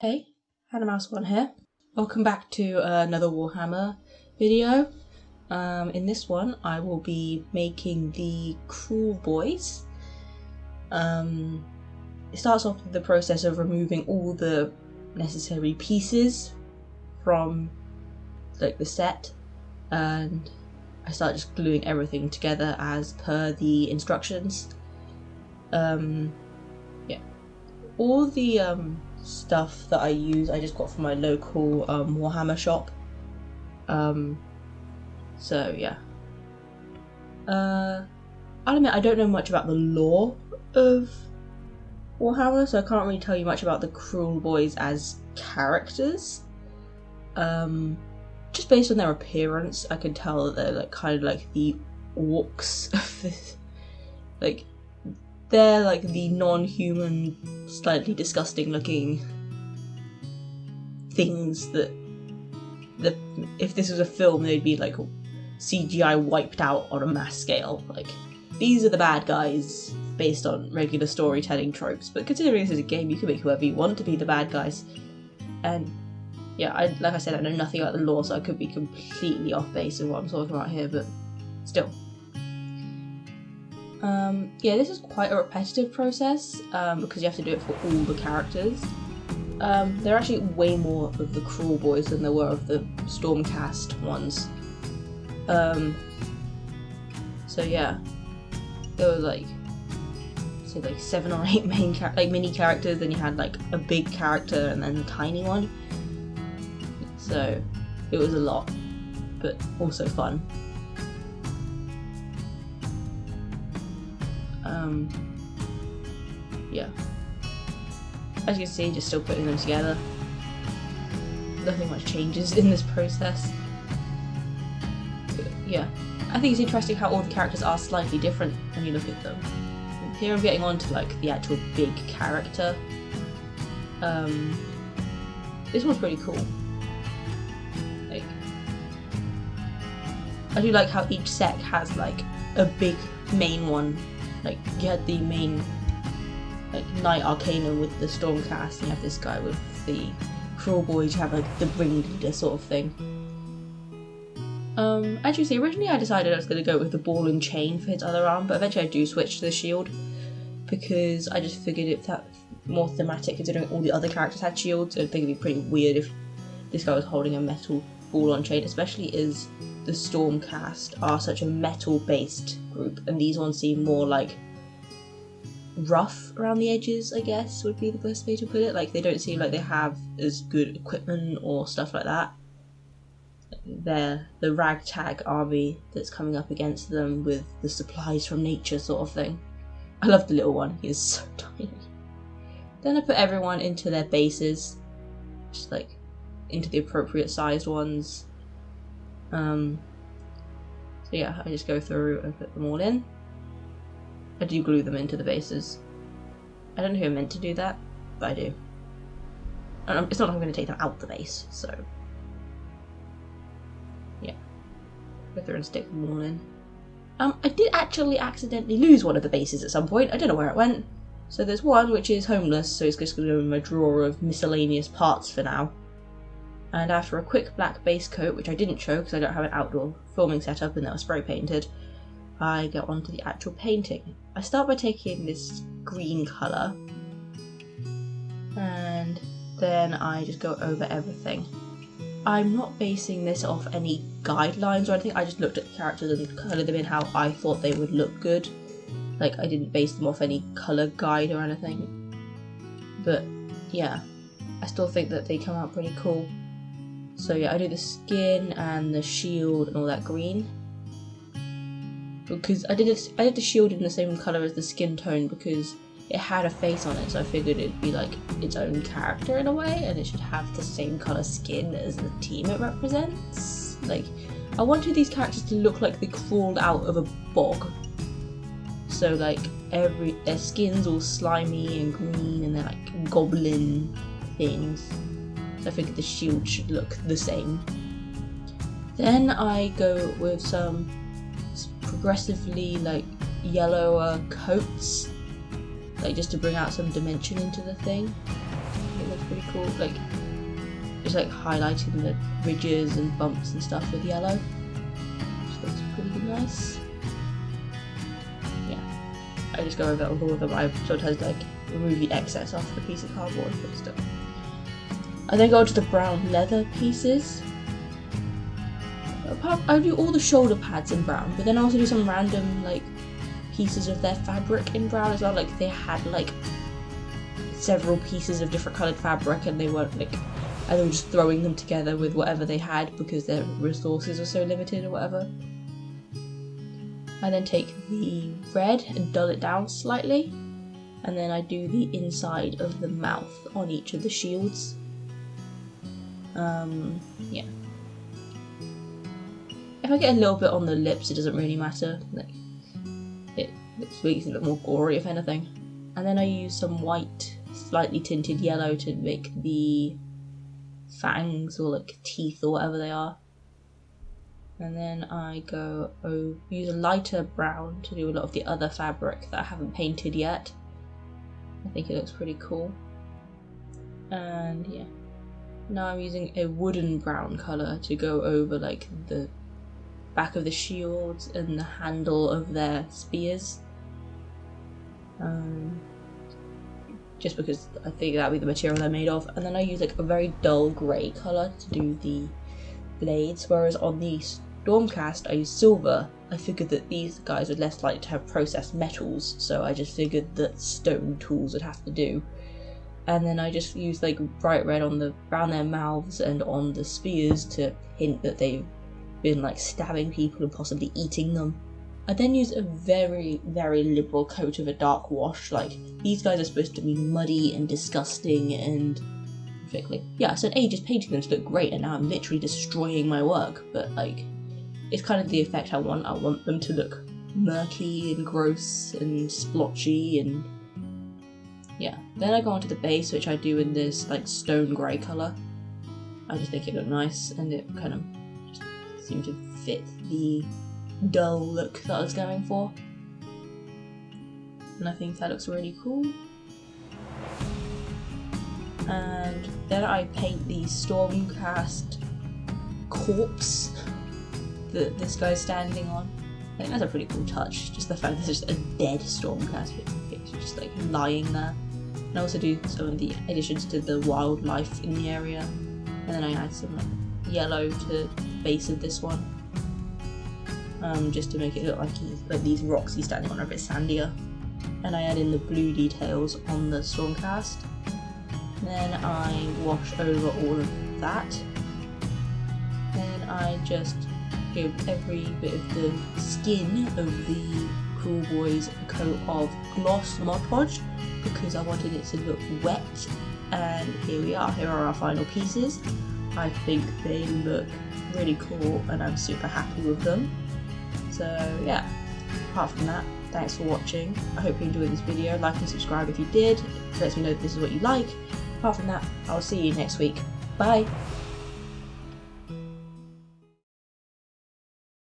Hey, HannahMouse1 here. Welcome back to another Warhammer video. In this one, I will be making the Kruleboyz. It starts off with the process of removing all the necessary pieces from the set, and I start just gluing everything together as per the instructions. All the stuff that I use I just got from my local Warhammer shop. So yeah. I'll admit I don't know much about the lore of Warhammer, so I can't really tell you much about the Kruleboyz as characters. Just based on their appearance, I can tell that they're kind of like the orcs of this. They're like the non-human, slightly disgusting looking things that if this was a film, they'd be like CGI wiped out on a mass scale. These are the bad guys based on regular storytelling tropes, but considering this is a game, you can make whoever you want to be the bad guys. And yeah, like I said, I know nothing about the lore, so I could be completely off base of what I'm talking about here, but still. Yeah, this is quite a repetitive process because you have to do it for all the characters. There are actually way more of the Kruleboyz than there were of the Stormcast ones. So yeah, there were say 7 or 8 main mini characters, then you had a big character and then a tiny one. So it was a lot, but also fun. Yeah. As you can see, just still putting them together. Nothing much changes in this process. But yeah. I think it's interesting how all the characters are slightly different when you look at them. And here I'm getting on to the actual big character. This one's pretty cool. I do like how each set has a big main one. You had the main Knight Arcanum with the Stormcast, and you have this guy with the Kruleboyz, you have the ringleader sort of thing. As you see, originally I decided I was going to go with the ball and chain for his other arm, but eventually I do switch to the shield because I just figured that's more thematic considering all the other characters had shields. I think it'd be pretty weird if this guy was holding a metal ball on chain, especially as the Stormcast are such a metal-based group, and these ones seem more rough around the edges, I guess would be the best way to put it. They don't seem like they have as good equipment or stuff like that. They're the ragtag army that's coming up against them with the supplies from nature sort of thing. I love the little one, he is so tiny. Then I put everyone into their bases, just into the appropriate sized ones. So yeah, I just go through and put them all in. I do glue them into the bases. I don't know who I meant to do that, but I do. And it's not like I'm going to take them out the base, so yeah. Go through and stick them all in. I did actually accidentally lose one of the bases at some point. I don't know where it went. So there's one which is homeless, so it's just going to go in my drawer of miscellaneous parts for now. And after a quick black base coat, which I didn't show because I don't have an outdoor filming setup and that was spray painted, I get onto the actual painting. I start by taking this green colour, and then I just go over everything. I'm not basing this off any guidelines or anything, I just looked at the characters and coloured them in how I thought they would look good. I didn't base them off any colour guide or anything. But yeah, I still think that they come out pretty cool. So yeah, I do the skin and the shield and all that green. Because I did the shield in the same colour as the skin tone because it had a face on it, so I figured it'd be its own character in a way, and it should have the same colour skin as the team it represents. I wanted these characters to look like they crawled out of a bog. So their skin's all slimy and green and they're goblin things. So I figured the shield should look the same. Then I go with some progressively yellower coats, just to bring out some dimension into the thing. pretty cool. Like, just like highlighting the ridges and bumps and stuff with yellow. Which looks pretty nice. Yeah, I just go over all of them. I sometimes like remove the excess off the piece of cardboard and stuff. I then go on to the brown leather pieces. I do all the shoulder pads in brown, but then I also do some random like pieces of their fabric in brown as well. Like they had like several pieces of different coloured fabric, and they weren't like, and they were just throwing them together with whatever they had because their resources were so limited or whatever. I then take the red and dull it down slightly, and then I do the inside of the mouth on each of the shields. Yeah. If I get a little bit on the lips, it doesn't really matter. Like, it makes it a bit more gory, if anything. And then I use some white, slightly tinted yellow to make the fangs or like teeth or whatever they are. And then I use a lighter brown to do a lot of the other fabric that I haven't painted yet. I think it looks pretty cool. And yeah. Now I'm using a wooden brown colour to go over like the back of the shields and the handle of their spears. Just because I think that'll be the material they're made of. And then I use like a very dull grey colour to do the blades, whereas on the Stormcast I use silver. I figured that these guys are less likely to have processed metals, so I just figured that stone tools would have to do. And then I just use like bright red around their mouths and on the spears to hint that they've been like stabbing people and possibly eating them. I then use a very, very liberal coat of a dark wash. Like, these guys are supposed to be muddy and disgusting and particularly, yeah, I spent ages painting them to look great, and now I'm literally destroying my work. But like, it's kind of the effect I want. I want them to look murky and gross and splotchy, and yeah. Then I go on to the base, which I do in this like stone grey colour. I just think it looked nice, and it kind of just seemed to fit the dull look that I was going for. And I think that looks really cool. And then I paint the Stormcast corpse that this guy's standing on. I think that's a pretty cool touch, just the fact that there's just a dead Stormcast picture just like lying there. And I also do some of the additions to the wildlife in the area, and then I add some like, yellow to the base of this one, just to make it look like these rocks he's standing on are a bit sandier. And I add in the blue details on the Stormcast. Then I wash over all of that. Then I just give every bit of the skin of the Kruleboyz a coat of gloss Mod Podge because I wanted it to look wet. And here we are, here are our final pieces. I think they look really cool and I'm super happy with them. So yeah, apart from that, thanks for watching. I hope you enjoyed this video. Like and subscribe if you did. It lets me know that this is what you like. Apart from that, I'll see you next week. Bye!